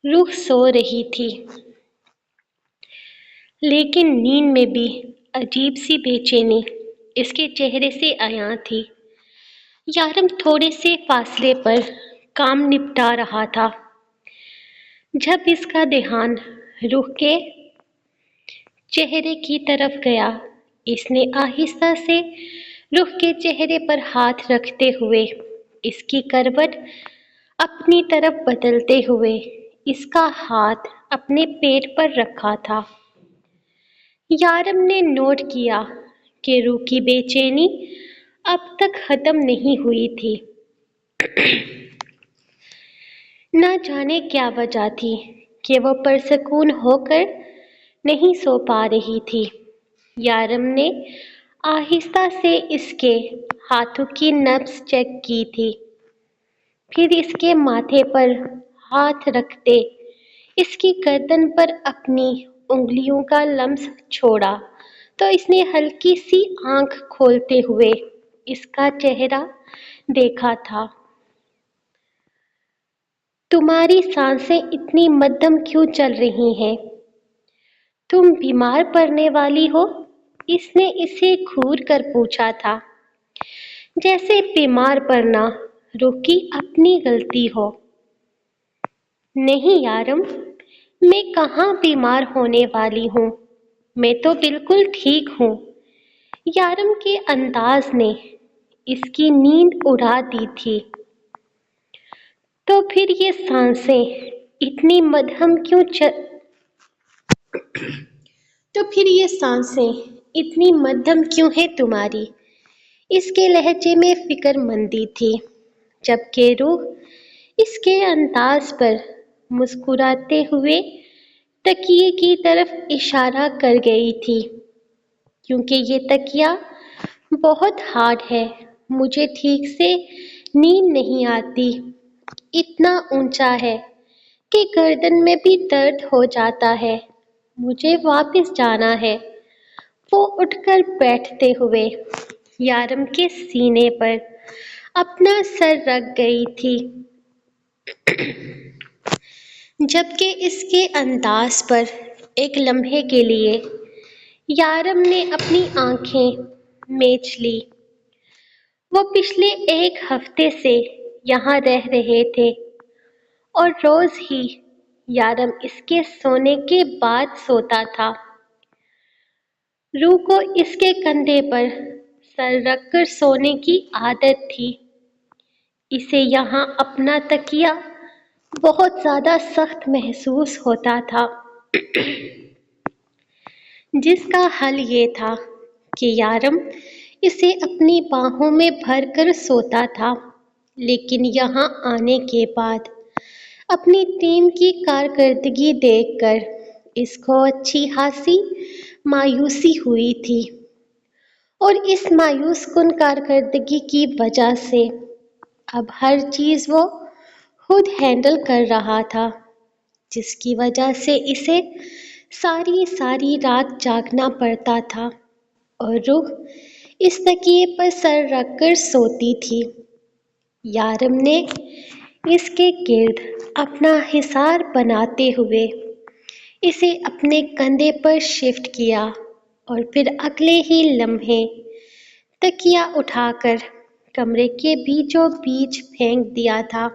روح سو رہی تھی، لیکن نیند میں بھی عجیب سی بے چینی اس کے چہرے سے عیاں تھی۔ یارم تھوڑے سے فاصلے پر کام نپٹا رہا تھا جب اس کا دھیان روح کے چہرے کی طرف گیا۔ اس نے آہستہ سے روح کے چہرے پر ہاتھ رکھتے ہوئے اس کی کروٹ اپنی طرف بدلتے ہوئے اس کا ہاتھ اپنے پیٹ پر رکھا تھا۔ یارم نے نوٹ کیا کہ روح کی بے چینی اب تک ختم نہیں ہوئی تھی۔ نہ جانے کیا وجہ تھی کہ وہ پرسکون ہو کر نہیں سو پا رہی تھی۔ یارم نے آہستہ سے اس کے ہاتھوں کی نبض چیک کی تھی، پھر اس کے ماتھے پر ہاتھ رکھتے اس کی گردن پر اپنی انگلیوں کا لمس چھوڑا تو اس نے ہلکی سی آنکھ کھولتے ہوئے اس کا چہرہ دیکھا تھا۔ تمہاری سانسیں اتنی مدھم کیوں چل رہی ہیں؟ تم بیمار پڑنے والی ہو؟ اس نے اسے گھور کر پوچھا تھا، جیسے بیمار پڑنا روح کی اپنی غلطی ہو۔ نہیں یارم، میں کہاں بیمار ہونے والی ہوں، میں تو بالکل ٹھیک ہوں۔ یارم کے انداز نے اس کی نیند اڑا دی تھی۔ تو پھر یہ سانسیں اتنی مدھم کیوں ہیں تمہاری؟ اس کے لہجے میں فکر مندی تھی، جبکہ روح اس کے انداز پر مسکراتے ہوئے تکیے کی طرف اشارہ کر گئی تھی۔ کیونکہ یہ تکیہ بہت ہارڈ ہے، مجھے ٹھیک سے نیند نہیں آتی، اتنا اونچا ہے کہ گردن میں بھی درد ہو جاتا ہے، مجھے واپس جانا ہے۔ وہ اٹھ کر بیٹھتے ہوئے یارم کے سینے پر اپنا سر رکھ گئی تھی، جبکہ اس کے انداز پر ایک لمحے کے لیے یارم نے اپنی آنکھیں میچ لی۔ وہ پچھلے ایک ہفتے سے یہاں رہ رہے تھے اور روز ہی یارم اس کے سونے کے بعد سوتا تھا۔ روح کو اس کے کندھے پر سر رکھ کر سونے کی عادت تھی۔ اسے یہاں اپنا تکیہ بہت زیادہ سخت محسوس ہوتا تھا، جس کا حل یہ تھا کہ یارم اسے اپنی باہوں میں بھر کر سوتا تھا۔ لیکن یہاں آنے کے بعد اپنی ٹیم کی کارکردگی دیکھ کر اس کو اچھی خاصی مایوسی ہوئی تھی، اور اس مایوس کن کارکردگی کی وجہ سے اب ہر چیز وہ خود ہینڈل کر رہا تھا، جس کی وجہ سے اسے ساری رات جاگنا پڑتا تھا اور روح اس تکیے پر سر رکھ کر سوتی تھی۔ یارم نے اس کے گرد اپنا حصار بناتے ہوئے اسے اپنے کندھے پر شفٹ کیا اور پھر اگلے ہی لمحے تکیہ اٹھا کر کمرے کے بیچوں بیچ پھینک دیا تھا۔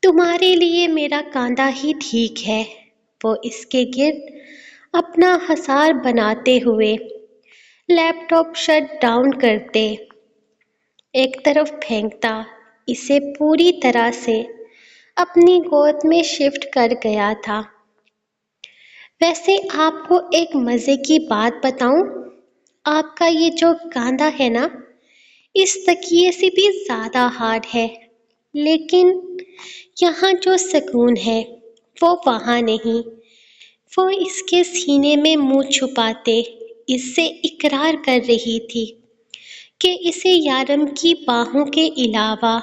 تمہارے لیے میرا کاندھا ہی ٹھیک ہے، وہ اس کے گرد اپنا حصار بناتے ہوئے لیپ ٹاپ شٹ ڈاؤن کرتے ایک طرف پھینکتا اسے پوری طرح سے اپنی گود میں شفٹ کر گیا تھا۔ ویسے آپ کو ایک مزے کی بات بتاؤں، آپ کا یہ جو کاندھا ہے نا، اس تکیے سے بھی زیادہ ہارڈ ہے، لیکن یہاں جو سکون ہے وہ وہاں نہیں۔ وہ اس کے سینے میں منہ چھپاتے اس سے اقرار کر رہی تھی کہ اسے یارم کی باہوں کے علاوہ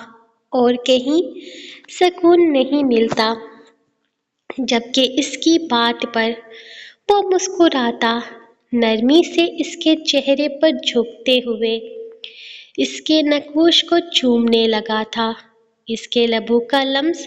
اور کہیں سکون نہیں ملتا، جبکہ اس کی بات پر وہ مسکراتا نرمی سے اس کے چہرے پر جھکتے ہوئے اس کے نگوش کو چومنے لگا تھا۔ اس کے لبوں کا لمس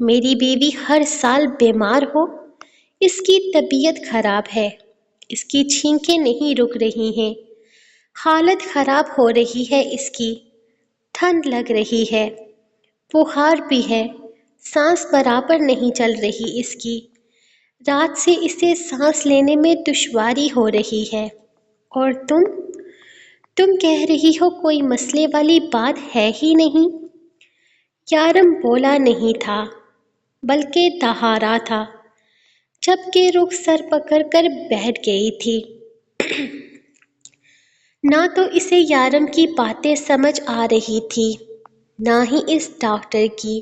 میری بیوی ہر سال بیمار ہو، اس کی طبیعت خراب ہے، اس کی چھینکیں نہیں رک رہی ہیں، حالت خراب ہو رہی ہے اس کی، ٹھنڈ لگ رہی ہے، بخار بھی ہے، سانس برابر نہیں چل رہی اس کی، رات سے اسے سانس لینے میں دشواری ہو رہی ہے، اور تم کہہ رہی ہو کوئی مسئلے والی بات ہے ہی نہیں۔ یارم بولا نہیں تھا بلکہ دہارا تھا، جبکہ رخ سر پکڑ کر بیٹھ گئی تھی۔ نہ تو اسے یارم کی باتیں سمجھ آ رہی تھی، نہ ہی اس ڈاکٹر کی۔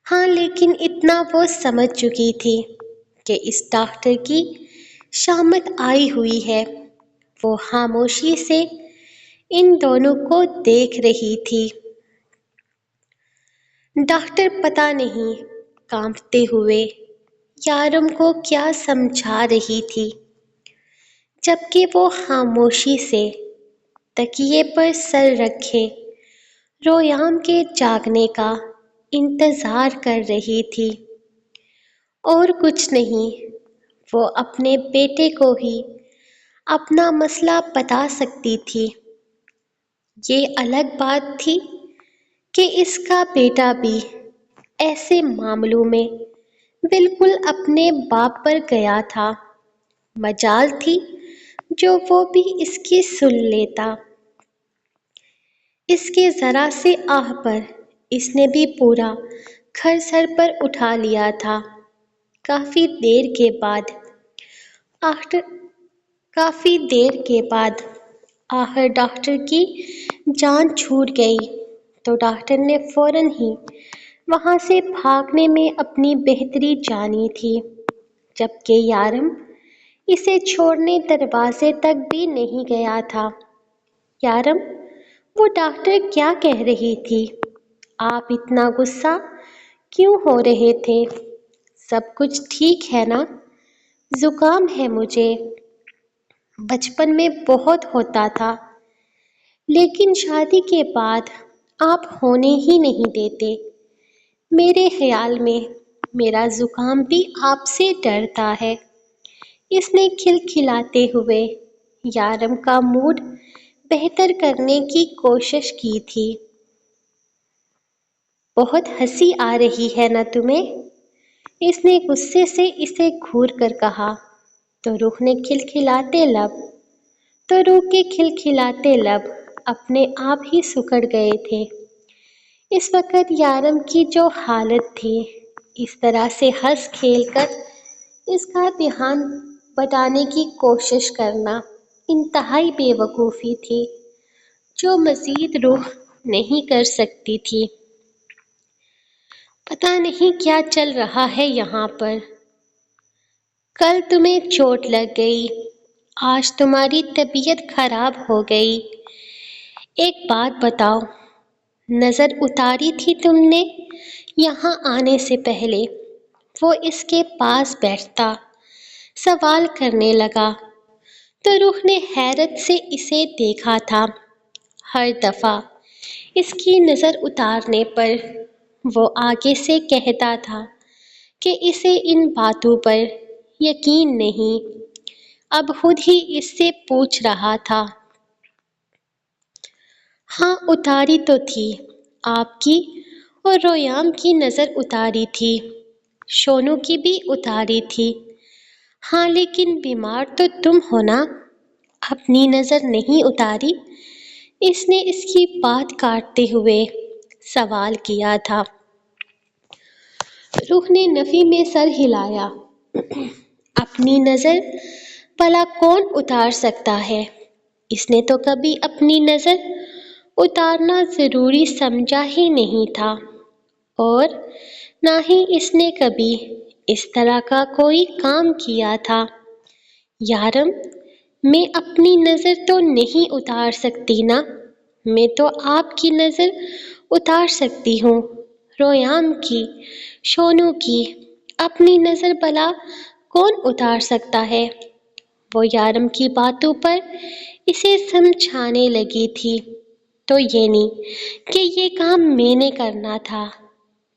ہاں لیکن اتنا وہ سمجھ چکی تھی کہ اس ڈاکٹر کی شامت آئی ہوئی ہے۔ وہ خاموشی سے ان دونوں کو دیکھ رہی تھی۔ ڈاکٹر پتہ نہیں کانپتے ہوئے یارم کو کیا سمجھا رہی تھی، جبکہ وہ خاموشی سے تکیے پر سر رکھے رویام کے جاگنے کا انتظار کر رہی تھی۔ اور کچھ نہیں، وہ اپنے بیٹے کو ہی اپنا مسئلہ بتا سکتی تھی۔ یہ الگ بات تھی کہ اس کا بیٹا بھی ایسے معاملوں میں بالکل اپنے باپ پر گیا تھا، مجال تھی جو وہ بھی اس کی سن لیتا۔ اس کے ذرا سے آہ پر اس نے بھی پورا گھر سر پر اٹھا لیا تھا۔ کافی دیر کے بعد آخر ڈاکٹر کی جان چھوٹ گئی تو ڈاکٹر نے فوراً ہی وہاں سے بھاگنے میں اپنی بہتری جانی تھی، جبکہ یارم اسے چھوڑنے دروازے تک بھی نہیں گیا تھا۔ یارم، وہ ڈاکٹر کیا کہہ رہی تھی؟ آپ اتنا غصہ کیوں ہو رہے تھے؟ سب کچھ ٹھیک ہے نا؟ زکام ہے مجھے، بچپن میں بہت ہوتا تھا، لیکن شادی کے بعد آپ ہونے ہی نہیں دیتے۔ میرے خیال میں میرا زکام بھی آپ سے ڈرتا ہے۔ اس نے کھلکھلاتے ہوئے یارم کا موڈ بہتر کرنے کی کوشش کی تھی۔ بہت ہنسی آ رہی ہے نا تمہیں؟ اس نے غصے سے اسے گھور کر کہا تو روح کے کھلکھلاتے لب اپنے آپ ہی سکڑ گئے تھے۔ اس وقت یارم کی جو حالت تھی، اس طرح سے ہنس کھیل کر اس کا دھیان بٹانے کی کوشش کرنا انتہائی بے وقوفی تھی، جو مزید روح نہیں کر سکتی تھی۔ پتہ نہیں کیا چل رہا ہے یہاں پر۔ کل تمہیں چوٹ لگ گئی، آج تمہاری طبیعت خراب ہو گئی۔ ایک بات بتاؤ، نظر اتاری تھی تم نے یہاں آنے سے پہلے؟ وہ اس کے پاس بیٹھتا سوال کرنے لگا تو روح نے حیرت سے اسے دیکھا تھا۔ ہر دفعہ اس کی نظر اتارنے پر وہ آگے سے کہتا تھا کہ اسے ان باتوں پر یقین نہیں، اب خود ہی اس سے پوچھ رہا تھا۔ ہاں اتاری تو تھی، آپ کی اور رویام کی نظر اتاری تھی، شونو کی بھی اتاری تھی۔ ہاں لیکن بیمار تو تم ہو نا، اپنی نظر نہیں اتاری؟ اس نے اس کی بات کاٹتے ہوئے سوال کیا تھا۔ روح نے نفی میں سر ہلایا۔ اپنی نظر بھلا کون اتار سکتا ہے؟ اس نے تو کبھی اپنی نظر اتارنا ضروری سمجھا ہی نہیں تھا، اور نہ ہی اس نے کبھی اس طرح کا کوئی کام کیا تھا۔ یارم، میں اپنی نظر تو نہیں اتار سکتی نا؟ میں تو آپ کی نظر اتار سکتی ہوں، رویام کی، شونو کی، اپنی نظر بھلا کون اتار سکتا ہے؟ وہ یارم کی باتوں پر اسے سمجھانے لگی تھی۔ تو یہ نہیں کہ یہ کام میں نے کرنا تھا،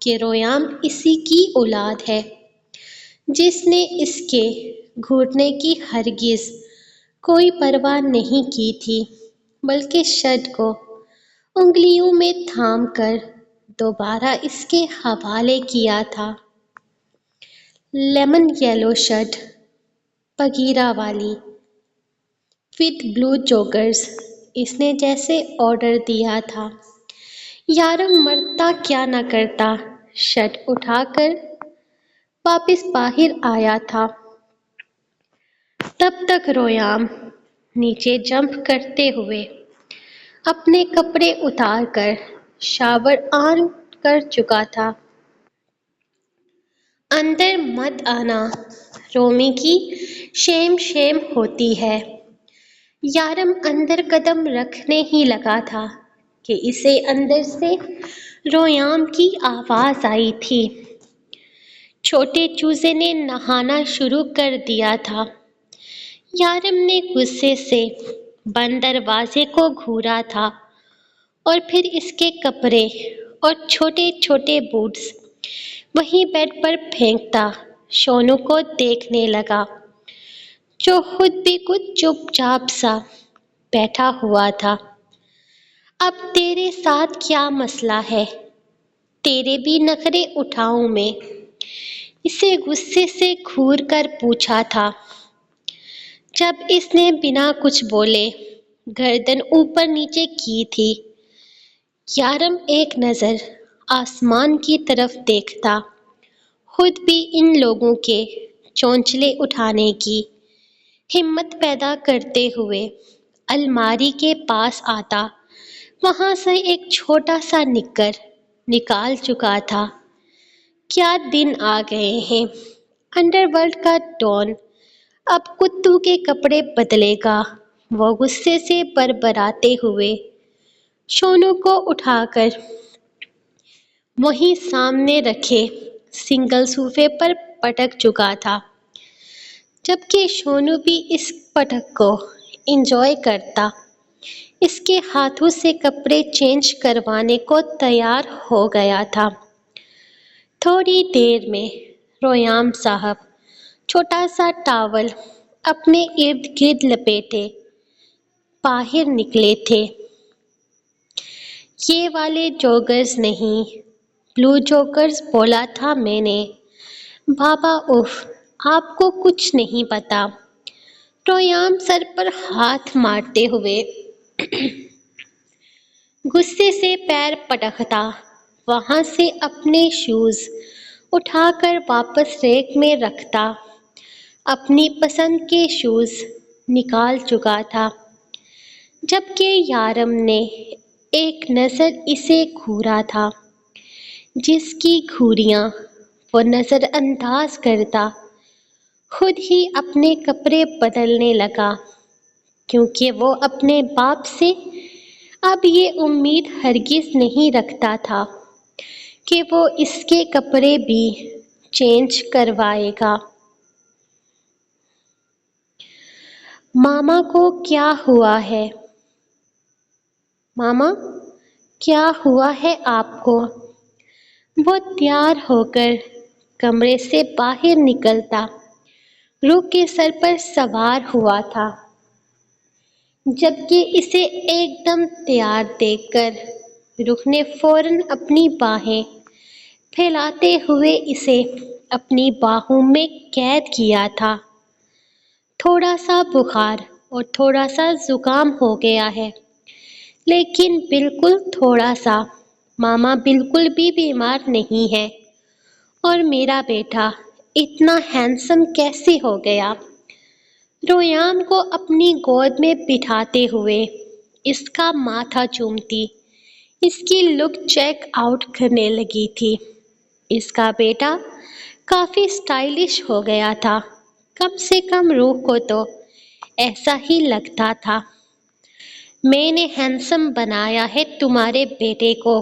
کہ رویام اسی کی اولاد ہے جس نے اس کے گھٹنے کی ہرگز کوئی پرواہ نہیں کی تھی، بلکہ شڈ کو انگلیوں میں تھام کر دوبارہ اس کے حوالے کیا تھا۔ لیمن یلو شڈ، پگیرا والی، وتھ بلو جوگرز، اس نے جیسے آرڈر دیا تھا۔ یارم مرتا کیا نہ کرتا، شڈ اٹھا کر واپس باہر آیا تھا۔ تب تک رویام نیچے جمپ کرتے ہوئے اپنے کپڑے اتار کر شاور آن کر چکا تھا۔ اندر مت آنا، رومی کی شیم شیم ہوتی ہے۔ یارم اندر قدم رکھنے ہی لگا تھا کہ اسے اندر سے رویام کی آواز آئی تھی۔ چھوٹے چوزے نے نہانا شروع کر دیا تھا۔ یارم نے غصے سے بند دروازے کو گھورا تھا اور پھر اس کے کپڑے اور چھوٹے چھوٹے بوٹس وہیں بیڈ پر پھینکتا شونو کو دیکھنے لگا، جو خود بھی کچھ چپ چاپ سا بیٹھا ہوا تھا۔ اب تیرے ساتھ کیا مسئلہ ہے؟ تیرے بھی نخرے اٹھاؤں میں؟ اسے غصے سے گھور کر پوچھا تھا۔ جب اس نے بنا کچھ بولے گردن اوپر نیچے کی تھی، یارم ایک نظر آسمان کی طرف دیکھتا، خود بھی ان لوگوں کے چونچلے اٹھانے کی ہمت پیدا کرتے ہوئے الماری کے پاس آتا، وہاں سے ایک چھوٹا سا نکر نکال چکا تھا۔ کیا دن آ گئے ہیں! انڈر ورلڈ کا ڈان اب کتوں کے کپڑے بدلے گا، وہ غصے سے بھربھراتے ہوئے شونو کو اٹھا کر وہیں سامنے رکھے سنگل صوفے پر پٹک چکا تھا، جبکہ شونو بھی اس پٹک کو انجوائے کرتا اس کے ہاتھوں سے کپڑے چینج کروانے کو تیار ہو گیا تھا۔ تھوڑی دیر میں رویام صاحب چھوٹا سا ٹاول اپنے ارد گرد لپیٹے باہر نکلے تھے۔ یہ والے جوگرز نہیں، بلو جوگرز بولا تھا میں نے۔ بابا اف، آپ کو کچھ نہیں پتا۔ رویام سر پر ہاتھ مارتے ہوئے غصے سے پیر پٹکتا وہاں سے اپنے شوز اٹھا کر واپس ریک میں رکھتا۔ اپنی پسند کے شوز نکال چکا تھا، جبکہ یارم نے ایک نظر اسے گھورا تھا، جس کی گھوریاں وہ نظر انداز کرتا خود ہی اپنے کپڑے بدلنے لگا، کیونکہ وہ اپنے باپ سے اب یہ امید ہرگز نہیں رکھتا تھا کہ وہ اس کے کپڑے بھی چینج کروائے گا۔ ماما کو کیا ہوا ہے؟ ماما، کیا ہوا ہے آپ کو؟ وہ تیار ہو کر کمرے سے باہر نکلتا رخ کے سر پر سوار ہوا تھا، جبکہ اسے ایک دم تیار دیکھ کر رخ نے فوراً اپنی باہیں پھیلاتے ہوئے اسے اپنی باہوں میں قید کیا تھا۔ تھوڑا سا بخار اور تھوڑا سا زکام ہو گیا ہے، لیکن بالکل تھوڑا سا۔ ماما بالکل بھی بیمار نہیں ہے۔ اور میرا بیٹا اتنا ہینڈسم کیسے ہو گیا؟ رویام کو اپنی گود میں بٹھاتے ہوئے اس کا ماتھا چومتی اس کی لک چیک آؤٹ کرنے لگی تھی۔ اس کا بیٹا کافی اسٹائلش ہو گیا تھا، کم سے کم روح کو تو ایسا ہی لگتا تھا۔ میں نے ہینڈسم بنایا ہے تمہارے بیٹے کو۔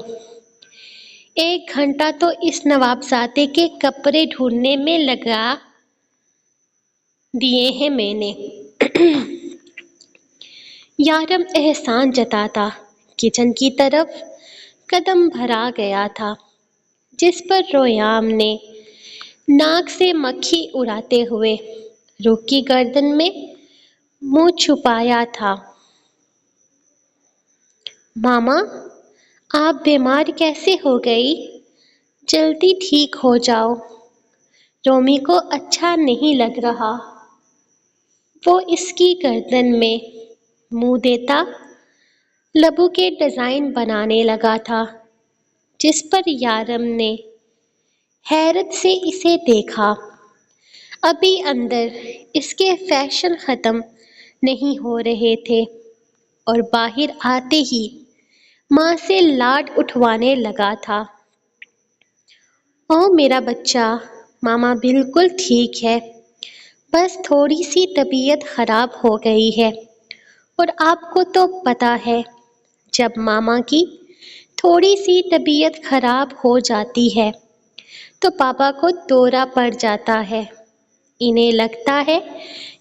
1 گھنٹہ تو اس نوابزادے کے کپڑے ڈھونڈنے میں لگا دیے ہیں میں نے۔ یارم احسان جتاتا کچن کی طرف قدم بڑھا گیا تھا، جس پر رویام نے ناک سے مکھی اڑاتے ہوئے روح کی گردن میں منہ چھپایا تھا۔ ماما، آپ بیمار کیسے ہو گئی؟ جلدی ٹھیک ہو جاؤ، رومی کو اچھا نہیں لگ رہا۔ وہ اس کی گردن میں منہ دیتا لبوں کے ڈیزائن بنانے لگا تھا، جس پر یارم نے حیرت سے اسے دیکھا۔ ابھی اندر اس کے فیشن ختم نہیں ہو رہے تھے اور باہر آتے ہی ماں سے لاڈ اٹھوانے لگا تھا۔ او میرا بچہ، ماما بالکل ٹھیک ہے، بس تھوڑی سی طبیعت خراب ہو گئی ہے، اور آپ کو تو پتہ ہے جب ماما کی تھوڑی سی طبیعت خراب ہو جاتی ہے تو پاپا کو دورہ پڑ جاتا ہے۔ انہیں لگتا ہے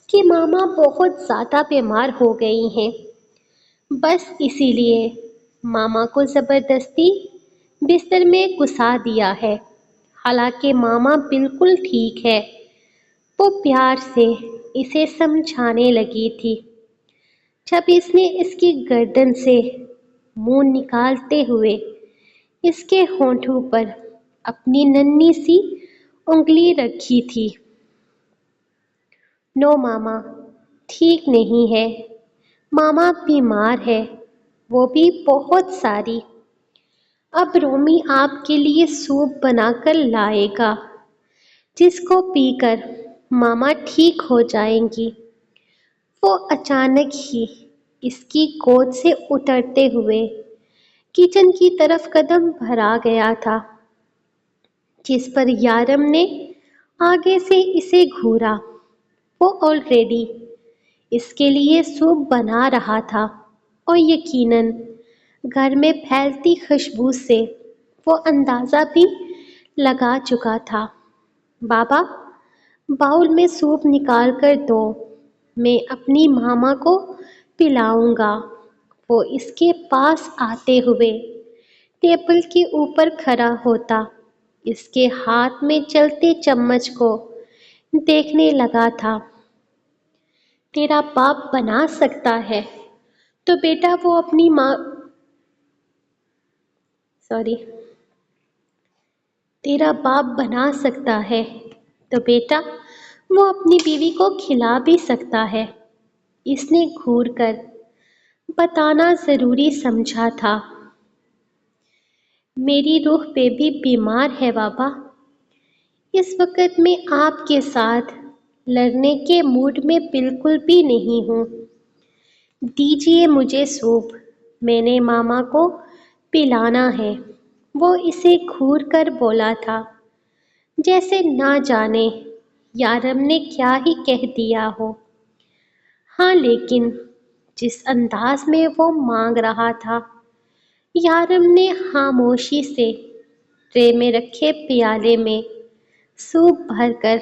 کہ ماما بہت زیادہ بیمار ہو گئی ہیں، بس اسی لیے ماما کو زبردستی بستر میں گھسا دیا ہے، حالانکہ ماما بالکل ٹھیک ہے۔ وہ پیار سے اسے سمجھانے لگی تھی جب اس نے اس کی گردن سے منہ نکالتے ہوئے اس کے ہونٹوں پر اپنی ننھی سی انگلی رکھی تھی۔ نو ماما، ٹھیک نہیں ہے، ماما بیمار ہے، وہ بھی بہت ساری۔ اب رومی آپ کے لیے سوپ بنا کر لائے گا، جس کو پی کر ماما ٹھیک ہو جائیں گی۔ وہ اچانک ہی اس کی گود سے اترتے ہوئے کچن کی طرف قدم بڑھا گیا تھا، جس پر یارم نے آگے سے اسے گھورا۔ وہ آلریڈی اس کے لیے سوپ بنا رہا تھا اور یقیناً گھر میں پھیلتی خوشبو سے وہ اندازہ بھی لگا چکا تھا۔ بابا، باؤل میں سوپ نکال کر دو، میں اپنی ماما کو پلاؤں گا۔ وہ اس کے پاس آتے ہوئے ٹیبل کے اوپر کھڑا ہوتا اس کے ہاتھ میں چلتے چمچ کو دیکھنے لگا تھا۔ تیرا باپ بنا سکتا ہے تو بیٹا وہ اپنی تیرا باپ بنا سکتا ہے تو بیٹا وہ اپنی بیوی کو کھلا بھی سکتا ہے، اس نے گھور کر بتانا ضروری سمجھا تھا۔ میری روح پہ بھی بیمار ہے بابا، اس وقت میں آپ کے ساتھ لڑنے کے موڈ میں بالکل بھی نہیں ہوں۔ دیجیے مجھے سوپ، میں نے ماما کو پلانا ہے۔ وہ اسے گھور کر بولا تھا، جیسے نہ جانے یارم نے کیا ہی کہہ دیا ہو۔ ہاں، لیکن جس انداز میں وہ مانگ رہا تھا، یارم نے خاموشی سے ٹرے میں رکھے پیالے میں سوپ بھر کر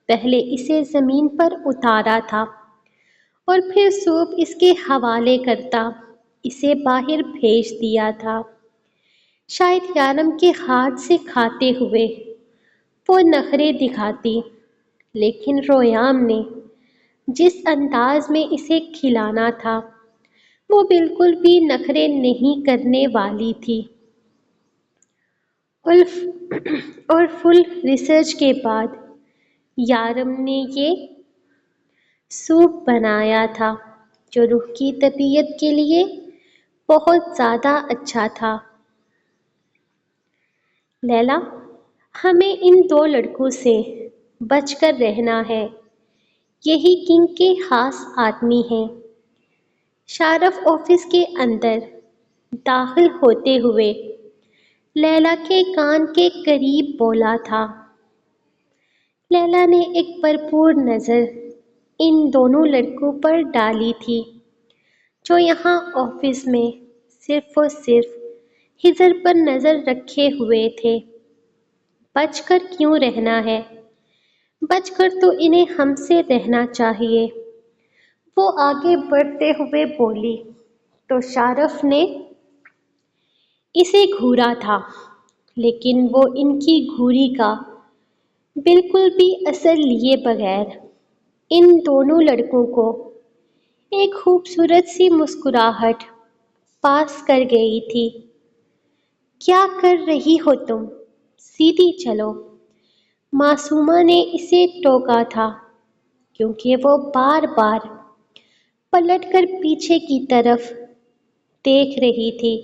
پہلے اسے زمین پر اتارا تھا اور پھر سوپ اس کے حوالے کرتا اسے باہر بھیج دیا تھا۔ شاید یارم کے ہاتھ سے کھاتے ہوئے وہ نخرے دکھاتی، لیکن رویام نے جس انداز میں اسے کھلانا تھا وہ بالکل بھی نخرے نہیں کرنے والی تھی۔ اور فل ریسرچ کے بعد یارم نے یہ سوپ بنایا تھا جو روح کی طبیعت کے لیے بہت زیادہ اچھا تھا۔ لیلا، ہمیں ان دو لڑکوں سے بچ کر رہنا ہے، یہی کنگ کے خاص آدمی ہیں۔ شارف آفس کے اندر داخل ہوتے ہوئے لیلا کے کان کے قریب بولا تھا۔ لیلا نے ایک بھرپور نظر ان دونوں لڑکوں پر ڈالی تھی جو یہاں آفس میں صرف اور صرف ہجر پر نظر رکھے ہوئے تھے۔ بچ کر کیوں رہنا ہے؟ بچ کر تو انہیں ہم سے رہنا چاہیے، وہ آگے بڑھتے ہوئے بولی تو شارف نے اسے گھورا تھا، لیکن وہ ان کی گھوری کا بالکل بھی اثر لیے بغیر ان دونوں لڑکوں کو ایک خوبصورت سی مسکراہٹ پاس کر گئی تھی۔ کیا کر رہی ہو تم؟ سیدھی چلو، معصومہ نے اسے ٹوکا تھا کیونکہ وہ بار بار پلٹ کر پیچھے کی طرف دیکھ رہی تھی۔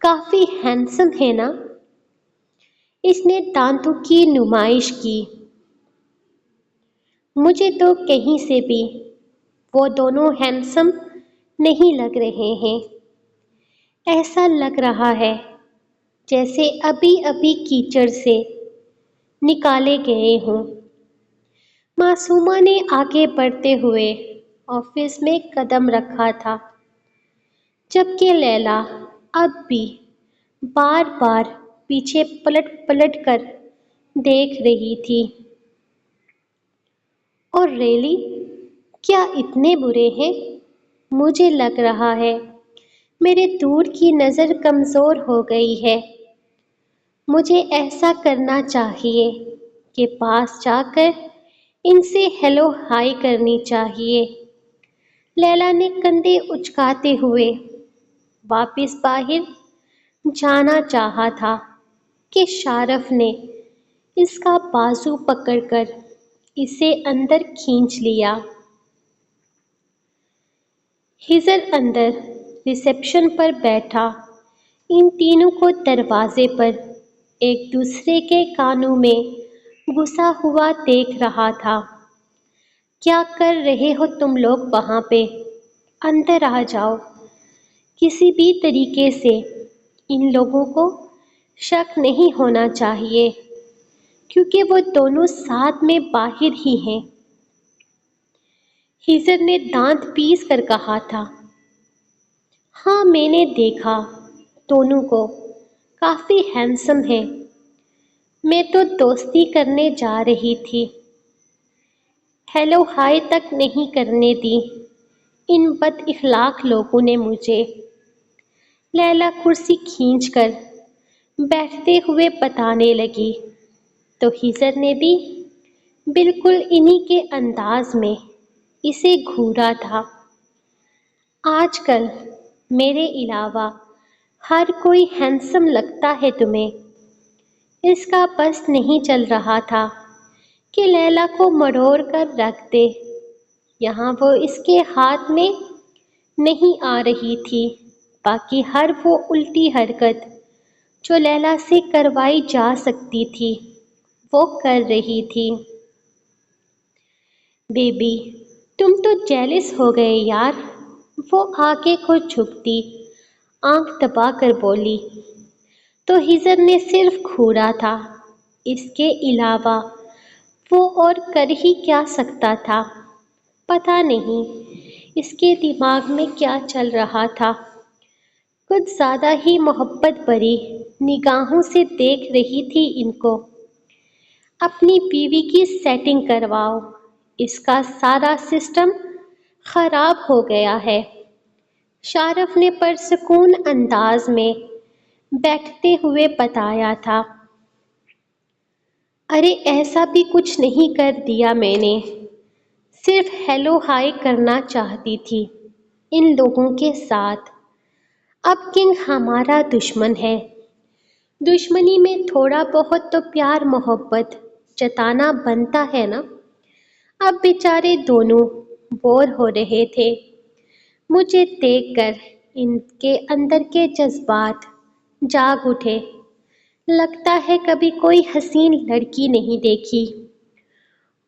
کافی ہینڈسم ہے نا؟ اس نے دانتوں کی نمائش کی۔ مجھے تو کہیں سے بھی وہ دونوں ہینڈسم نہیں لگ رہے ہیں۔ ایسا لگ رہا ہے جیسے ابھی ابھی کیچڑ سے نکالے گئے ہوں۔ معصومہ نے آگے بڑھتے ہوئے آفس میں قدم رکھا تھا، جبکہ لیلی اب بھی بار بار پیچھے پلٹ پلٹ کر دیکھ رہی تھی۔ اور ریلی کیا اتنے برے ہیں؟ مجھے لگ رہا ہے میرے دور کی نظر کمزور ہو گئی ہے۔ مجھے ایسا کرنا چاہیے کہ پاس جا کر ان سے ہیلو ہائی کرنی چاہیے۔ لیلی نے کندھے اچکاتے ہوئے واپس باہر جانا چاہا تھا کہ شارف نے اس کا بازو پکڑ کر اسے اندر کھینچ لیا۔ خضر اندر ریسیپشن پر بیٹھا ان تینوں کو دروازے پر ایک دوسرے کے کانوں میں گھسا ہوا دیکھ رہا تھا۔ کیا کر رہے ہو تم لوگ وہاں پہ؟ اندر آ جاؤ۔ کسی بھی طریقے سے ان لوگوں کو شک نہیں ہونا چاہیے کیونکہ وہ دونوں ساتھ میں باہر ہی ہیں۔ خضر نے دانت پیس کر کہا تھا۔ ہاں میں نے دیکھا دونوں کو، کافی ہینڈسم ہیں۔ میں تو دوستی کرنے جا رہی تھی، ہیلو ہائی تک نہیں کرنے دی ان بد اخلاق لوگوں نے مجھے۔ لیلی کرسی کھینچ کر بیٹھتے ہوئے بتانے لگی۔ تو خضر نے بھی بالکل انہی کے انداز میں اسے گھورا تھا۔ آج کل میرے علاوہ ہر کوئی ہینڈسم لگتا ہے تمہیں؟ اس کا بس نہیں چل رہا تھا کہ لیلی کو مروڑ کر رکھ دے۔ یہاں وہ اس کے ہاتھ میں نہیں آ رہی تھی، باقی ہر وہ الٹی حرکت جو لیلی سے کروائی جا سکتی تھی وہ کر رہی تھی۔ بیبی تم تو جیلس ہو گئے یار، وہ آگے کو جھکتی آنکھ دبا کر بولی۔ تو خضر نے صرف گھورا تھا، اس کے علاوہ وہ اور کر ہی کیا سکتا تھا؟ پتہ نہیں اس کے دماغ میں کیا چل رہا تھا۔ کچھ زیادہ ہی محبت بھری نگاہوں سے دیکھ رہی تھی ان کو۔ اپنی بیوی کی سیٹنگ کرواؤ، اس کا سارا سسٹم خراب ہو گیا ہے، شارف نے پرسکون انداز میں بیٹھتے ہوئے بتایا تھا۔ ارے ایسا بھی کچھ نہیں کر دیا میں نے، صرف ہیلو ہائی کرنا چاہتی تھی ان لوگوں کے ساتھ۔ اب کنگ ہمارا دشمن ہے، دشمنی میں تھوڑا بہت تو پیار محبت جتانا بنتا ہے نا۔ اب بیچارے دونوں بور ہو رہے تھے۔ مجھے دیکھ کر ان کے اندر کے جذبات جاگ اٹھے۔ لگتا ہے کبھی کوئی حسین لڑکی نہیں دیکھی،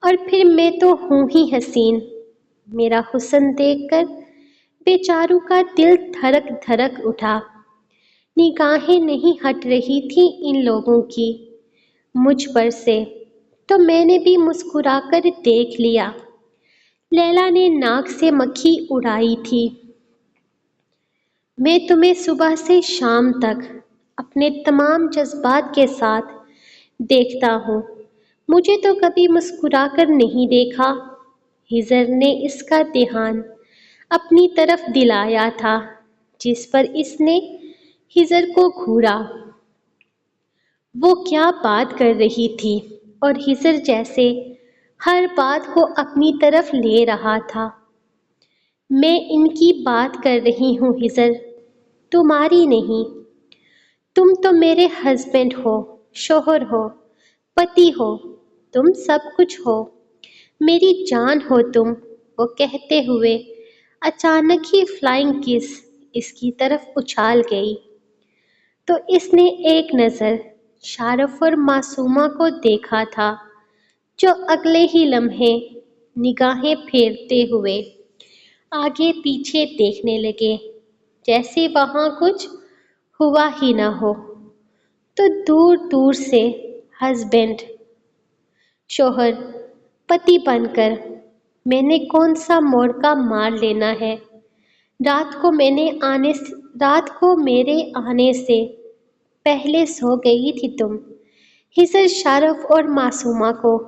اور پھر میں تو ہوں ہی حسین۔ میرا حسن دیکھ کر بیچاروں کا دل دھڑک دھڑک اٹھا۔ نگاہیں نہیں ہٹ رہی تھیں ان لوگوں کی مجھ پر سے، تو میں نے بھی مسکرا کر دیکھ لیا۔ لیلی نے ناک سے مکھی اڑائی تھی۔ میں تمہیں صبح سے شام تک اپنے تمام جذبات کے ساتھ دیکھتا ہوں، مجھے تو کبھی مسکرا کر نہیں دیکھا۔ خضر نے اس کا دھیان اپنی طرف دلایا تھا، جس پر اس نے خضر کو گھورا۔ وہ کیا بات کر رہی تھی اور ہزر جیسے ہر بات کو اپنی طرف لے رہا تھا۔ میں ان کی بات کر رہی ہوں ہزر، تمہاری نہیں۔ تم تو میرے ہسبینڈ ہو، شوہر ہو، پتی ہو، تم سب کچھ ہو، میری جان ہو تم، وہ کہتے ہوئے اچانک ہی فلائنگ کس اس کی طرف اچھال گئی تو اس نے ایک نظر شارف اور معصومہ کو دیکھا تھا جو اگلے ہی لمحے نگاہیں پھیرتے ہوئے آگے پیچھے دیکھنے لگے جیسے وہاں کچھ ہوا ہی نہ ہو۔ تو دور دور سے ہسبینڈ، شوہر، پتی بن کر میں نے کون سا موڑکا مار لینا ہے؟ رات کو میرے آنے سے پہلے سو گئی تھی تم۔ ہزر شارف اور معصومہ کو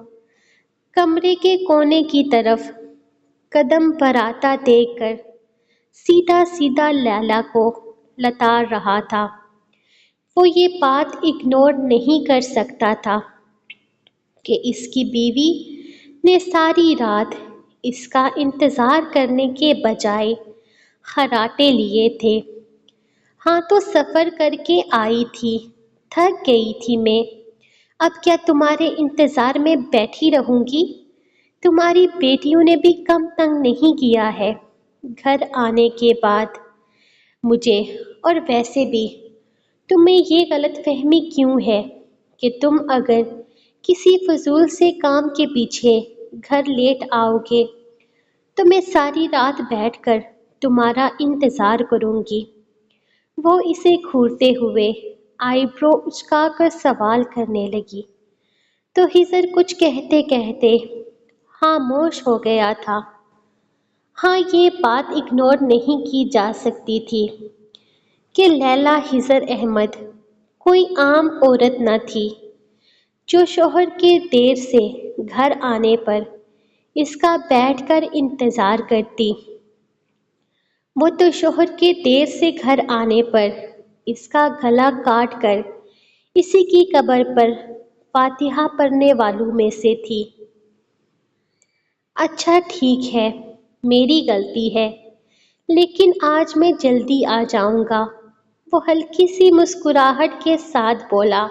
کمرے کے کونے کی طرف قدم بڑھاتا دیکھ کر سیدھا سیدھا لیلا کو لتاڑ رہا تھا۔ وہ یہ بات اگنور نہیں کر سکتا تھا کہ اس کی بیوی نے ساری رات اس کا انتظار کرنے کے بجائے خراٹے لیے تھے۔ ہاں تو سفر کر کے آئی تھی، تھک گئی تھی میں، اب کیا تمہارے انتظار میں بیٹھی رہوں گی؟ تمہاری بیٹیوں نے بھی کم تنگ نہیں کیا ہے گھر آنے کے بعد مجھے، اور ویسے بھی تمہیں یہ غلط فہمی کیوں ہے کہ تم اگر کسی فضول سے کام کے پیچھے گھر لیٹ آؤ گے تو میں ساری رات بیٹھ کر تمہارا انتظار کروں گی؟ وہ اسے گھورتے ہوئے آئی برو اچکا کر سوال کرنے لگی تو ہزر کچھ کہتے کہتے خاموش ہو گیا تھا۔ ہاں یہ بات اگنور نہیں کی جا سکتی تھی کہ لیلا ہزر احمد کوئی عام عورت نہ تھی جو شوہر کے دیر سے گھر آنے پر اس کا بیٹھ کر انتظار کرتی۔ وہ تو شوہر کے دیر سے گھر آنے پر اس کا گلا کاٹ کر اسی کی قبر پر فاتحہ پڑھنے والوں میں سے تھی۔ اچھا ٹھیک ہے، میری غلطی ہے، لیکن آج میں جلدی آ جاؤں گا، وہ ہلکی سی مسکراہٹ کے ساتھ بولا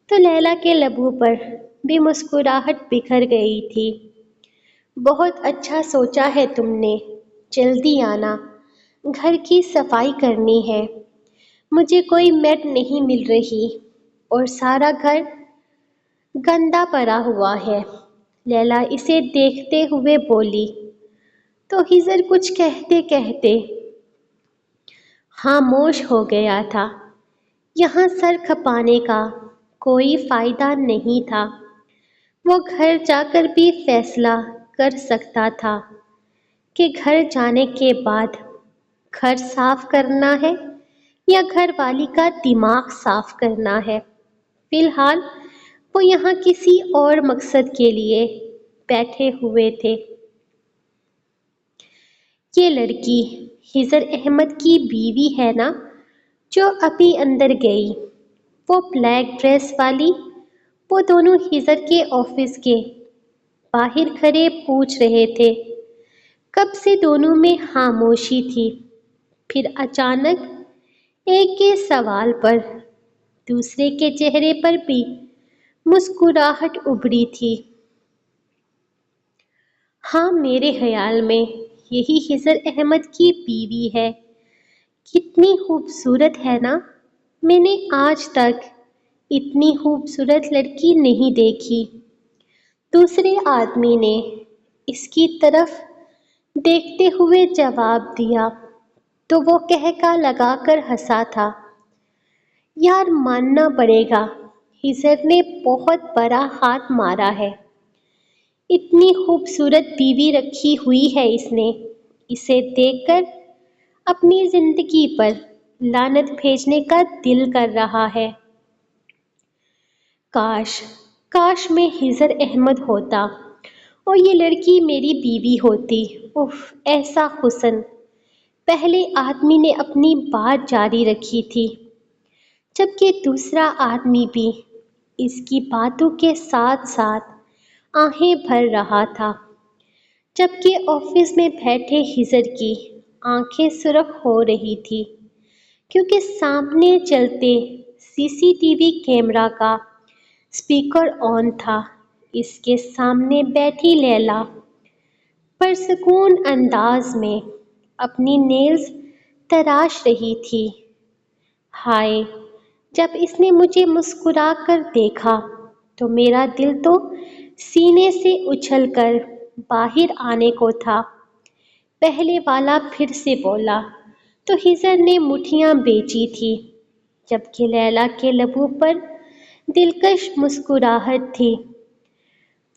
تو لیلا کے لبوں پر بھی مسکراہٹ بکھر گئی تھی۔ بہت اچھا سوچا ہے تم نے، جلدی آنا، گھر کی صفائی کرنی ہے، مجھے کوئی میٹ نہیں مل رہی اور سارا گھر گندا پڑا ہوا ہے، لیلا اسے دیکھتے ہوئے بولی تو ہزر کچھ کہتے کہتے خاموش ہو گیا تھا۔ یہاں سر کھپانے کا کوئی فائدہ نہیں تھا، وہ گھر جا کر بھی فیصلہ کر سکتا تھا کہ گھر جانے کے بعد گھر صاف کرنا ہے یا گھر والی کا دماغ صاف کرنا ہے۔ فی الحال وہ یہاں کسی اور مقصد کے لیے بیٹھے ہوئے تھے۔ یہ لڑکی ہزر احمد کی بیوی ہے نا جو ابھی اندر گئی، وہ بلیک ڈریس والی؟ وہ دونوں ہزر کے آفس کے باہر کھڑے پوچھ رہے تھے۔ کب سے دونوں میں خاموشی تھی، پھر اچانک ایک کے سوال پر دوسرے کے چہرے پر بھی مسکراہٹ ابھری تھی۔ ہاں میرے خیال میں یہی ہزر احمد کی بیوی ہے، کتنی خوبصورت ہے نا، میں نے آج تک اتنی خوبصورت لڑکی نہیں دیکھی۔ دوسرے آدمی نے اس کی طرف دیکھتے ہوئے جواب دیا تو وہ قہقہ لگا کر ہنسا تھا۔ یار ماننا پڑے گا ہزر نے بہت بڑا ہاتھ مارا ہے، اتنی خوبصورت بیوی رکھی ہوئی ہے اس نے، اسے دیکھ کر اپنی زندگی پر لعنت بھیجنے کا دل کر رہا ہے۔ کاش کاش میں ہزر احمد ہوتا اور یہ لڑکی میری بیوی ہوتی، اف ایسا حسن۔ پہلے آدمی نے اپنی بات جاری رکھی تھی۔ جبکہ دوسرا آدمی بھی اس کی باتوں کے ساتھ ساتھ آہیں بھر رہا تھا، جبکہ آفس میں بیٹھے ہزر کی آنکھیں سرخ ہو رہی تھی کیونکہ سامنے چلتے سی سی ٹی وی کیمرہ کا اسپیکر آن تھا۔ اس کے سامنے بیٹھی لیلا پرسکون انداز میں اپنی نیلز تراش رہی تھی۔ ہائے، جب اس نے مجھے مسکرا کر دیکھا تو میرا دل تو سینے سے اچھل کر باہر آنے کو تھا۔ پہلے والا پھر سے بولا تو ہزر نے مٹھیاں بیچی تھی، جبکہ لیلا کے لبوں پر دلکش مسکراہٹ تھی۔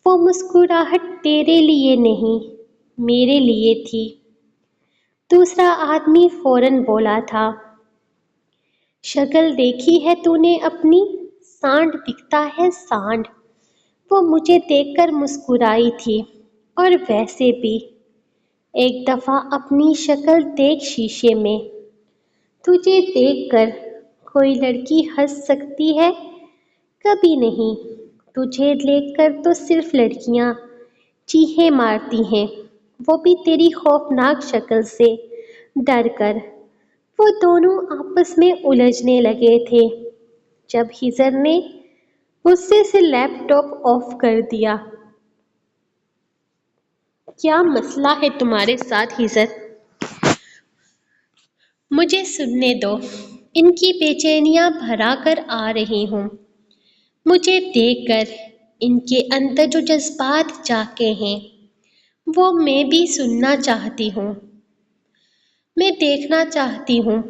وہ مسکراہٹ تیرے لیے نہیں، میرے لیے تھی۔ دوسرا آدمی فوراً بولا تھا، شکل دیکھی ہے تو نے اپنی؟ سانڈ دکھتا ہے سانڈ۔ وہ مجھے دیکھ کر مسکرائی تھی، اور ویسے بھی ایک دفعہ اپنی شکل دیکھ شیشے میں۔ تجھے دیکھ کر کوئی لڑکی ہنس سکتی ہے؟ کبھی نہیں۔ تجھے دیکھ کر تو صرف لڑکیاں چیخیں مارتی ہیں، وہ بھی تیری خوفناک شکل سے ڈر کر۔ وہ دونوں آپس میں الجھنے لگے تھے جب ہزر نے غصے سے لیپ ٹاپ آف کر دیا۔ کیا مسئلہ ہے تمہارے ساتھ ہزر؟ مجھے سننے دو، ان کی بے چینیاں بھرا کر آ رہی ہوں۔ مجھے دیکھ کر ان کے اندر جو جذبات جاگے ہیں وہ میں بھی سننا چاہتی ہوں۔ میں دیکھنا چاہتی ہوں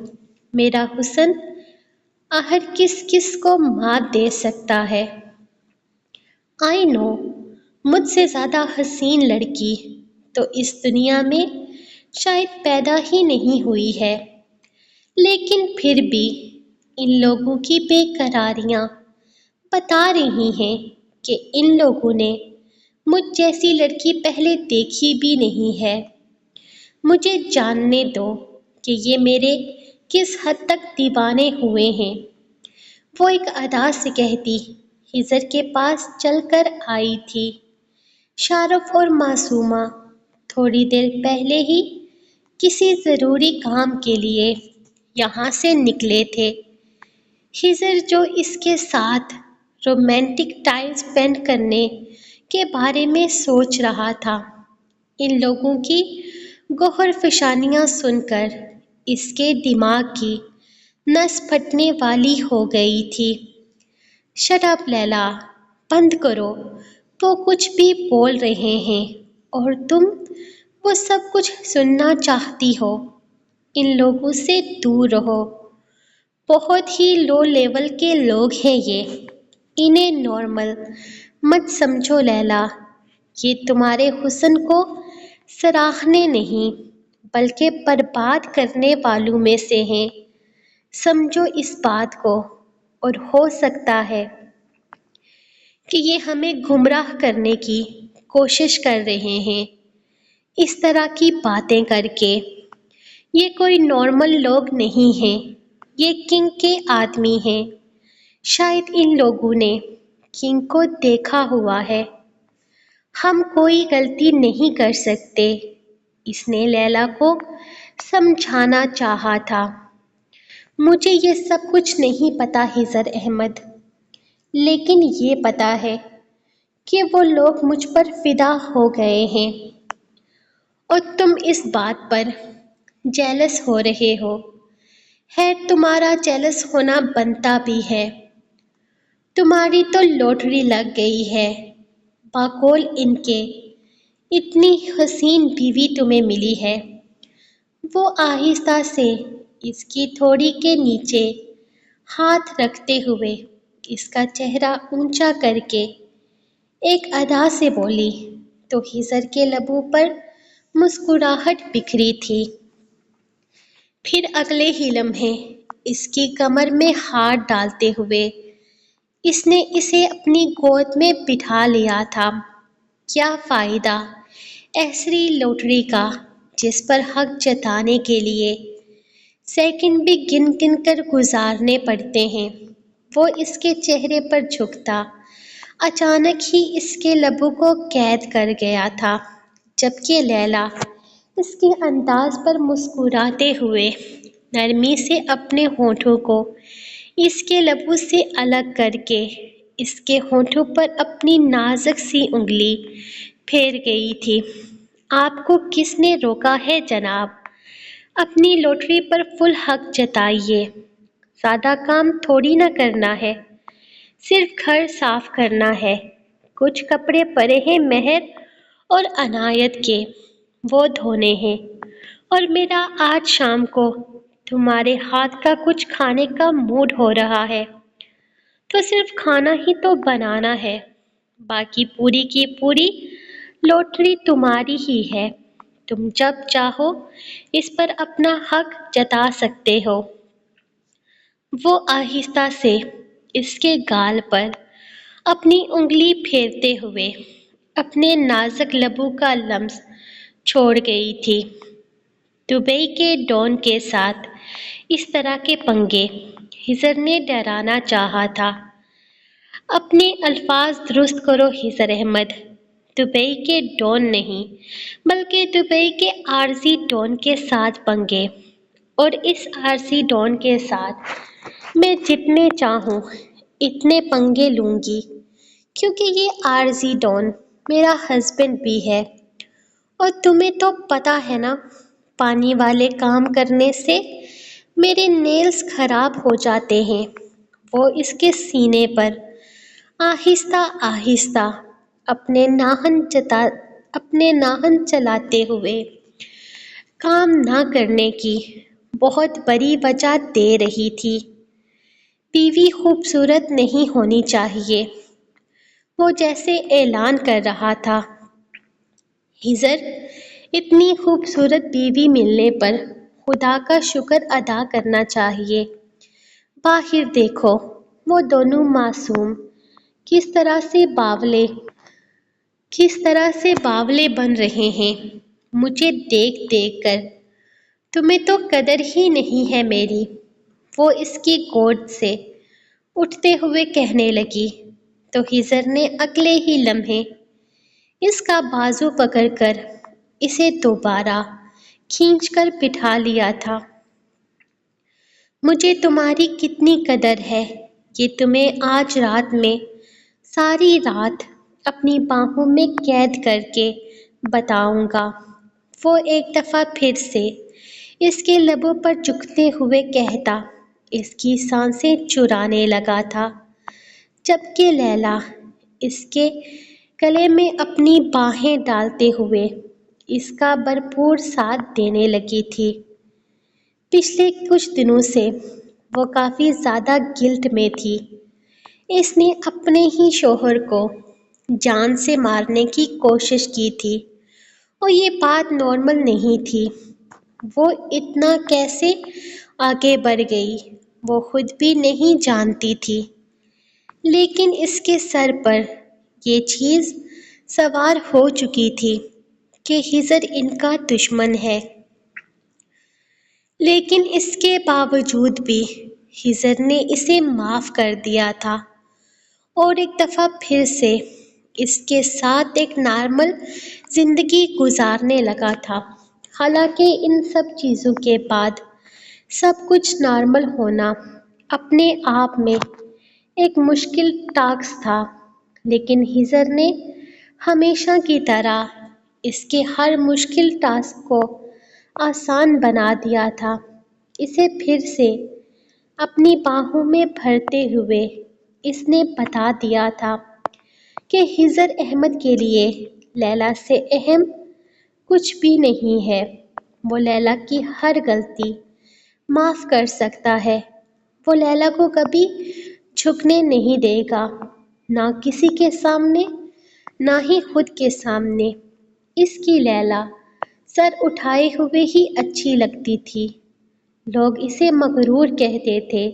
میرا حسن آخر کس کس کو مات دے سکتا ہے۔ آئی نو، مجھ سے زیادہ حسین لڑکی تو اس دنیا میں شاید پیدا ہی نہیں ہوئی ہے، لیکن پھر بھی ان لوگوں کی بے قراریاں بتا رہی ہیں کہ ان لوگوں نے مجھ جیسی لڑکی پہلے دیکھی بھی نہیں ہے۔ مجھے جاننے دو کہ یہ میرے کس حد تک دیوانے ہوئے ہیں۔ وہ ایک ادا سے کہتی ہزر کے پاس چل کر آئی تھی۔ شارف اور معصومہ تھوڑی دیر پہلے ہی کسی ضروری کام کے لیے یہاں سے نکلے تھے۔ ہزر جو اس کے ساتھ رومانٹک ٹائم سپینڈ کرنے کے بارے میں سوچ رہا تھا، ان لوگوں کی گوہر فشانیاں سن کر اس کے دماغ کی نس پھٹنے والی ہو گئی تھی۔ شٹ اپ لیلا، بند کرو، وہ کچھ بھی بول رہے ہیں اور تم وہ سب کچھ سننا چاہتی ہو۔ ان لوگوں سے دور رہو، بہت ہی لو لیول کے لوگ ہیں یہ، انہیں نارمل مت سمجھو لیلا۔ یہ تمہارے حسن کو سراہنے نہیں بلکہ برباد کرنے والوں میں سے ہیں، سمجھو اس بات کو۔ اور ہو سکتا ہے کہ یہ ہمیں گمراہ کرنے کی کوشش کر رہے ہیں اس طرح کی باتیں کر کے۔ یہ کوئی نارمل لوگ نہیں ہیں، یہ کنگ کے آدمی ہیں۔ شاید ان لوگوں نے کنگ کو دیکھا ہوا ہے۔ ہم کوئی غلطی نہیں کر سکتے، اس نے لیلا کو سمجھانا چاہا تھا۔ مجھے یہ سب کچھ نہیں پتا ہزر احمد، لیکن یہ پتا ہے کہ وہ لوگ مجھ پر فدا ہو گئے ہیں، اور تم اس بات پر جیلس ہو رہے ہو۔ خیر، تمہارا جیلس ہونا بنتا بھی ہے، تمہاری تو لاٹری لگ گئی ہے، بقول ان کے اتنی حسین بیوی تمہیں ملی ہے۔ وہ آہستہ سے اس کی تھوڑی کے نیچے ہاتھ رکھتے ہوئے اس کا چہرہ اونچا کر کے ایک ادا سے بولی تو ہزر کے لبوں پر مسکراہٹ بکھری تھی۔ پھر اگلے ہی لمحے اس کی کمر میں ہاتھ ڈالتے ہوئے اس نے اسے اپنی گود میں بٹھا لیا تھا۔ کیا فائدہ ایسری لاٹری کا جس پر حق جتانے کے لیے سیکنڈ بھی گن گن کر گزارنے پڑتے ہیں۔ وہ اس کے چہرے پر جھکتا، اچانک ہی اس کے لبوں کو قید کر گیا تھا، جبکہ لیلا اس کے انداز پر مسکراتے ہوئے نرمی سے اپنے ہونٹوں کو اس کے لبوں سے الگ کر کے اس کے ہونٹوں پر اپنی نازک سی انگلی پھیر گئی تھی۔ آپ کو کس نے روکا ہے جناب؟ اپنی لوٹری پر فل حق جتائیے۔ زیادہ کام تھوڑی نہ کرنا ہے، صرف گھر صاف کرنا ہے۔ کچھ کپڑے پڑے ہیں مہر اور عنایت کے، وہ دھونے ہیں، اور میرا آج شام کو تمہارے ہاتھ کا کچھ کھانے کا موڈ ہو رہا ہے، تو صرف کھانا ہی تو بنانا ہے۔ باقی پوری کی پوری لوٹری تمہاری ہی ہے، تم جب چاہو اس پر اپنا حق جتا سکتے ہو۔ وہ آہستہ سے اس کے گال پر اپنی انگلی پھیرتے ہوئے اپنے نازک لبوں کا لمس چھوڑ گئی تھی۔ دبئی کے ڈان کے ساتھ اس طرح کے پنگے ہزر نے ڈرانا چاہا تھا۔ اپنے الفاظ درست کرو ہزر احمد، دبئی کے ڈان نہیں بلکہ دبئی کے عارضی ڈان کے ساتھ پنگے، اور اس عارضی ڈان کے ساتھ میں جتنے چاہوں اتنے پنگے لوں گی، کیونکہ یہ عارضی ڈان میرا ہسبینڈ بھی ہے، اور تمہیں تو پتہ ہے نا، پانی والے کام کرنے سے میرے نیلز خراب ہو جاتے ہیں۔ وہ اس کے سینے پر آہستہ آہستہ اپنے ناخن چلاتے ہوئے کام نہ کرنے کی بہت بڑی وجہ دے رہی تھی۔ بیوی خوبصورت نہیں ہونی چاہیے، وہ جیسے اعلان کر رہا تھا۔ ہزر، اتنی خوبصورت بیوی ملنے پر خدا کا شکر ادا کرنا چاہیے۔ باہر دیکھو، وہ دونوں معصوم کس طرح سے باولے بن رہے ہیں مجھے دیکھ دیکھ کر۔ تمہیں تو قدر ہی نہیں ہے میری، وہ اس کی گود سے اٹھتے ہوئے کہنے لگی، تو ہزر نے اگلے ہی لمحے اس کا بازو پکڑ کر اسے دوبارہ کھینچ کر بٹھا لیا تھا۔ مجھے تمہاری کتنی قدر ہے یہ تمہیں آج رات میں ساری رات اپنی باہوں میں قید کر کے بتاؤں گا۔ وہ ایک دفعہ پھر سے اس کے لبوں پر جھکتے ہوئے کہتا اس کی سانسیں چرانے لگا تھا، جبکہ لیلا اس کے گلے میں اپنی باہیں ڈالتے ہوئے اس کا بھرپور ساتھ دینے لگی تھی۔ پچھلے کچھ دنوں سے وہ کافی زیادہ گلٹ میں تھی۔ اس نے اپنے ہی شوہر کو جان سے مارنے کی کوشش کی تھی، اور یہ بات نارمل نہیں تھی۔ وہ اتنا کیسے آگے بڑھ گئی وہ خود بھی نہیں جانتی تھی، لیکن اس کے سر پر یہ چیز سوار ہو چکی تھی کہ ہزر ان کا دشمن ہے۔ لیکن اس کے باوجود بھی ہزر نے اسے معاف کر دیا تھا، اور ایک دفعہ پھر سے اس کے ساتھ ایک نارمل زندگی گزارنے لگا تھا۔ حالانکہ ان سب چیزوں کے بعد سب کچھ نارمل ہونا اپنے آپ میں ایک مشکل ٹاسک تھا، لیکن ہزر نے ہمیشہ کی طرح اس کے ہر مشکل ٹاسک کو آسان بنا دیا تھا۔ اسے پھر سے اپنی باہوں میں بھرتے ہوئے اس نے بتا دیا تھا کہ ہزر احمد کے لیے لیلا سے اہم کچھ بھی نہیں ہے۔ وہ لیلا کی ہر غلطی معاف کر سکتا ہے، وہ لیلا کو کبھی جھکنے نہیں دے گا، نہ کسی کے سامنے نہ ہی خود کے سامنے۔ اس کی لیلا سر اٹھائے ہوئے ہی اچھی لگتی تھی۔ لوگ اسے مغرور کہتے تھے،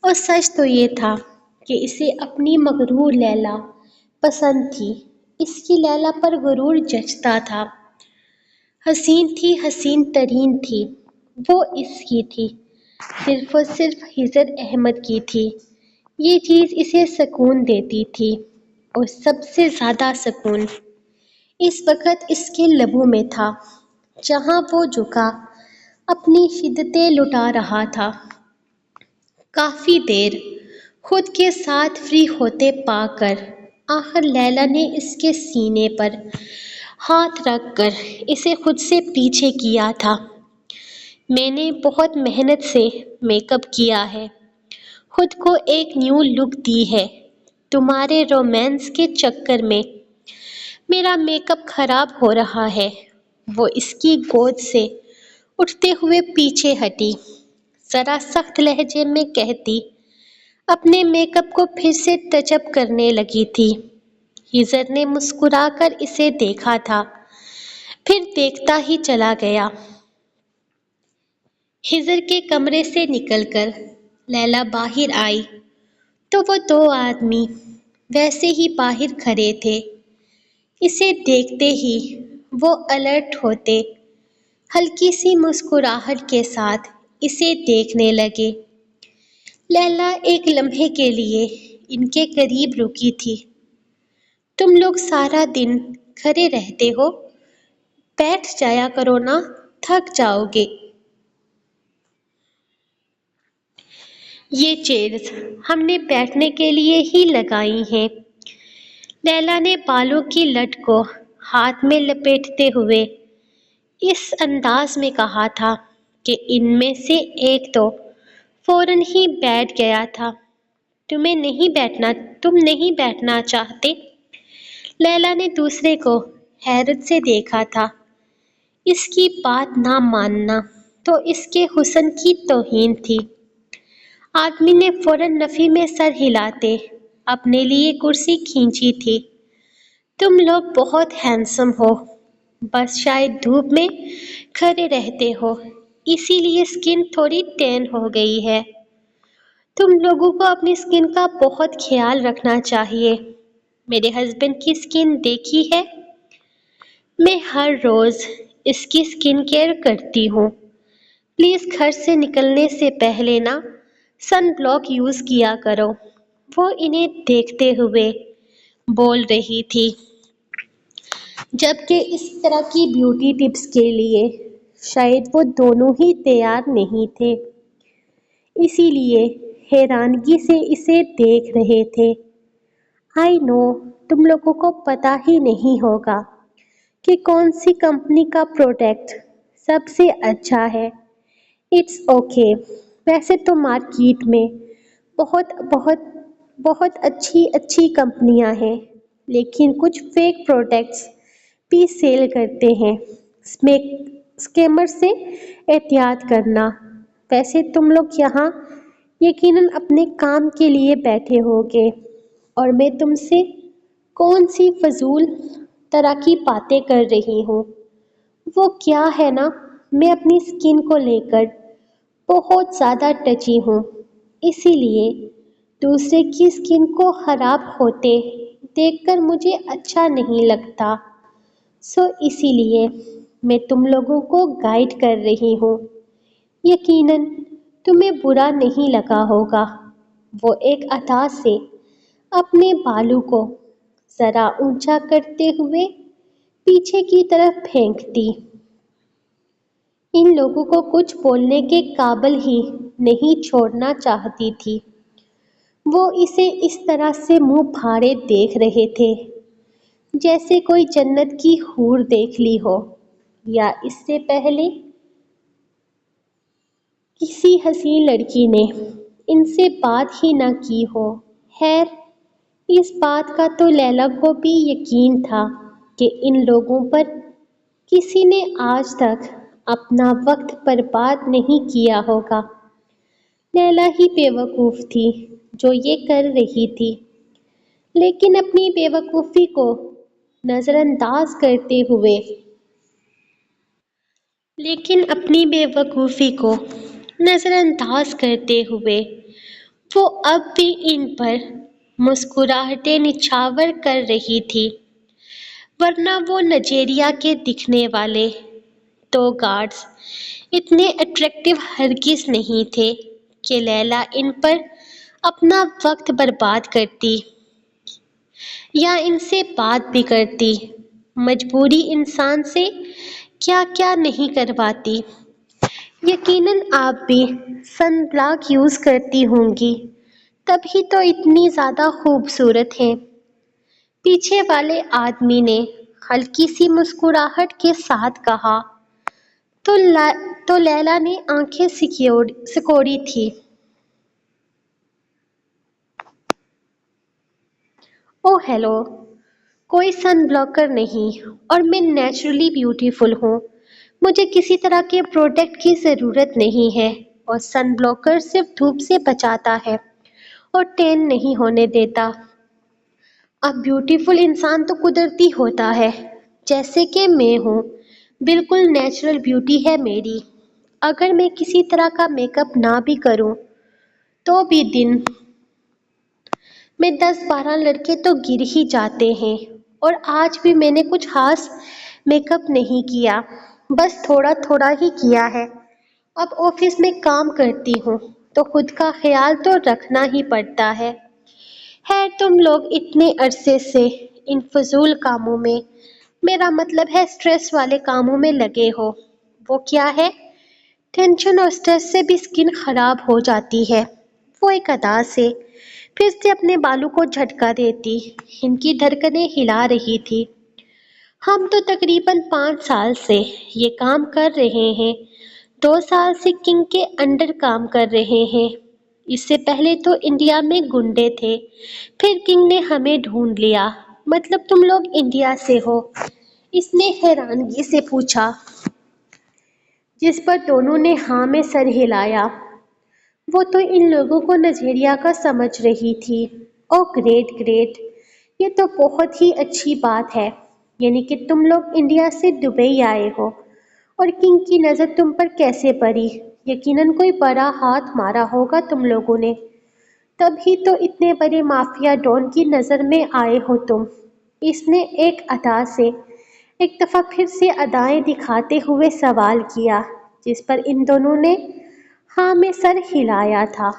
اور سچ تو یہ تھا کہ اسے اپنی مغرور لیلا پسند تھی۔ اس کی لیلا پر غرور جچتا تھا، حسین تھی، حسین ترین تھی، وہ اس کی تھی، صرف اور صرف ہجر احمد کی تھی۔ یہ چیز اسے سکون دیتی تھی، اور سب سے زیادہ سکون اس وقت اس کے لبوں میں تھا، جہاں وہ جھکا اپنی شدتیں لٹا رہا تھا۔ کافی دیر خود کے ساتھ فری ہوتے پا کر آخر لیلا نے اس کے سینے پر ہاتھ رکھ کر اسے خود سے پیچھے کیا تھا۔ میں نے بہت محنت سے میک اپ کیا ہے، خود کو ایک نیو لک دی ہے۔ تمہارے رومانس کے چکر میں میرا میک اپ خراب ہو رہا ہے۔ وہ اس کی گود سے اٹھتے ہوئے پیچھے ہٹی، ذرا سخت لہجے میں کہتی، اپنے میک اپ کو پھر سے ٹچ اپ کرنے لگی تھی۔ ہجر نے مسکرا کر اسے دیکھا تھا، پھر دیکھتا ہی چلا گیا۔ ہجر کے کمرے سے نکل کر لیلا باہر آئی تو وہ دو آدمی ویسے ہی باہر کھڑے تھے۔ اسے دیکھتے ہی وہ الرٹ ہوتے، ہلکی سی مسکراہٹ کے ساتھ اسے دیکھنے لگے۔ لیلا ایک لمحے کے لیے ان کے قریب رکی تھی۔ تم لوگ سارا دن کھڑے رہتے ہو، بیٹھ جایا کرو نا، تھک جاؤ گے۔ یہ چیئرز ہم نے بیٹھنے کے لیے ہی لگائی ہیں۔ لیلا نے بالوں کی لٹ کو ہاتھ میں لپیٹتے ہوئے اس انداز میں کہا تھا کہ ان میں سے ایک تو فوراً ہی بیٹھ گیا تھا۔ تم نہیں بیٹھنا چاہتے؟ لیلا نے دوسرے کو حیرت سے دیکھا تھا۔ اس کی بات نہ ماننا تو اس کے حسن کی توہین تھی۔ آدمی نے فوراً نفی میں سر ہلاتے اپنے لیے کرسی کھینچی تھی۔ تم لوگ بہت ہینڈسم ہو، بس شاید دھوپ میں کھڑے رہتے ہو، اسی لیے سکن تھوڑی ٹین ہو گئی ہے۔ تم لوگوں کو اپنی سکن کا بہت خیال رکھنا چاہیے۔ میرے ہسبینڈ کی سکن دیکھی ہے؟ میں ہر روز اس کی سکن کیئر کرتی ہوں۔ پلیز گھر سے نکلنے سے پہلے نا سن بلاک یوز کیا کرو۔ وہ انہیں دیکھتے ہوئے بول رہی تھی، جبکہ اس طرح کی بیوٹی ٹپس کے لیے شاید وہ دونوں ہی تیار نہیں تھے، اسی لیے حیرانگی سے اسے دیکھ رہے تھے۔ آئی نو تم لوگوں کو پتہ ہی نہیں ہوگا کہ کون سی کمپنی کا پروڈکٹ سب سے اچھا ہے۔ اٹس اوکے، ویسے تو مارکیٹ میں بہت بہت بہت اچھی کمپنیاں ہیں، لیکن کچھ فیک پروڈکٹس بھی سیل کرتے ہیں۔ اسکیمر سے احتیاط کرنا۔ ویسے تم لوگ یہاں یقیناً اپنے کام کے لیے بیٹھے ہوگے، اور میں تم سے کون سی فضول طرح کی باتیں کر رہی ہوں۔ وہ کیا ہے نا، میں اپنی سکن کو لے کر بہت زیادہ ٹچی ہوں، اسی لیے دوسرے کی سکن کو خراب ہوتے دیکھ کر مجھے اچھا نہیں لگتا، اسی لیے میں تم لوگوں کو گائیڈ کر رہی ہوں۔ یقیناً تمہیں برا نہیں لگا ہوگا۔ وہ ایک ادا سے اپنے بالوں کو ذرا اونچا کرتے ہوئے پیچھے کی طرف پھینکتی۔ ان لوگوں کو کچھ بولنے کے قابل ہی نہیں چھوڑنا چاہتی تھی۔ وہ اسے اس طرح سے منہ پھاڑے دیکھ رہے تھے جیسے کوئی جنت کی حور دیکھ لی ہو، یا اس سے پہلے کسی حسین لڑکی نے ان سے بات ہی نہ کی ہو۔ خیر، اس بات کا تو لیلا کو بھی یقین تھا کہ ان لوگوں پر کسی نے آج تک اپنا وقت برباد نہیں کیا ہوگا۔ لیلا ہی بے وقوف تھی جو یہ کر رہی تھی، لیکن اپنی بے وقوفی کو نظر انداز کرتے ہوئے وہ اب بھی ان پر مسکراہٹیں نچھاور کر رہی تھی، ورنہ وہ نائجیریا کے دکھنے والے تو گارڈز اتنے اٹریکٹیو ہرگز نہیں تھے کہ لیلا ان پر اپنا وقت برباد کرتی یا ان سے بات بھی کرتی۔ مجبوری انسان سے کیا کیا نہیں کرواتی۔ یقیناً آپ بھی سن بلاک یوز کرتی ہوں گی، تبھی تو اتنی زیادہ خوبصورت ہیں۔ پیچھے والے آدمی نے ہلکی سی مسکراہٹ کے ساتھ کہا۔ تو لیلا نے آنکھیں سکوڑی تھی۔ او ہیلو، کوئی سن بلاکر نہیں، اور میں نیچرلی بیوٹیفل ہوں۔ مجھے کسی طرح کے پروڈکٹ کی ضرورت نہیں ہے، اور سن بلاکر صرف دھوپ سے بچاتا ہے اور ٹین نہیں ہونے دیتا۔ اب بیوٹیفل انسان تو قدرتی ہوتا ہے، جیسے کہ میں ہوں۔ بالکل نیچرل بیوٹی ہے میری۔ اگر میں کسی طرح کا میک اپ نہ بھی کروں تو بھی دن میں 10-12 لڑکے تو گر ہی جاتے ہیں، اور آج بھی میں نے کچھ خاص میک اپ نہیں کیا، بس تھوڑا تھوڑا ہی کیا ہے۔ اب آفس میں کام کرتی ہوں تو خود کا خیال تو رکھنا ہی پڑتا ہے۔ خیر، تم لوگ اتنے عرصے سے ان فضول کاموں میں، میرا مطلب ہے سٹریس والے کاموں میں لگے ہو۔ وہ کیا ہے؟ ٹینشن اور سٹریس سے بھی سکن خراب ہو جاتی ہے۔ وہ ایک ادا سے پھر سے اپنے بالوں کو جھٹکا دیتی۔ ان کی دھڑکنیں ہلا رہی تھی۔ ہم تو تقریباً 5 سال سے یہ کام کر رہے ہیں۔ 2 سال سے کنگ کے انڈر کام کر رہے ہیں۔ اس سے پہلے تو انڈیا میں گنڈے تھے، پھر کنگ نے ہمیں ڈھونڈ لیا۔ مطلب تم لوگ انڈیا سے ہو؟ اس نے حیرانگی سے پوچھا، جس پر دونوں نے ہاں میں سر ہلایا۔ وہ تو ان لوگوں کو نائجیریا کا سمجھ رہی تھی۔ اوہ گریٹ گریٹ، یہ تو بہت ہی اچھی بات ہے۔ یعنی کہ تم لوگ انڈیا سے دبئی آئے ہو، اور کنگ کی نظر تم پر کیسے پڑی؟ یقیناً کوئی بڑا ہاتھ مارا ہوگا تم لوگوں نے، تبھی تو اتنے بڑے مافیا ڈان کی نظر میں آئے ہو تم۔ اس نے ایک ادا سے ایک دفعہ پھر سے ادائیں دکھاتے ہوئے سوال کیا، جس پر ان دونوں نے ہاں میں سر ہلایا تھا۔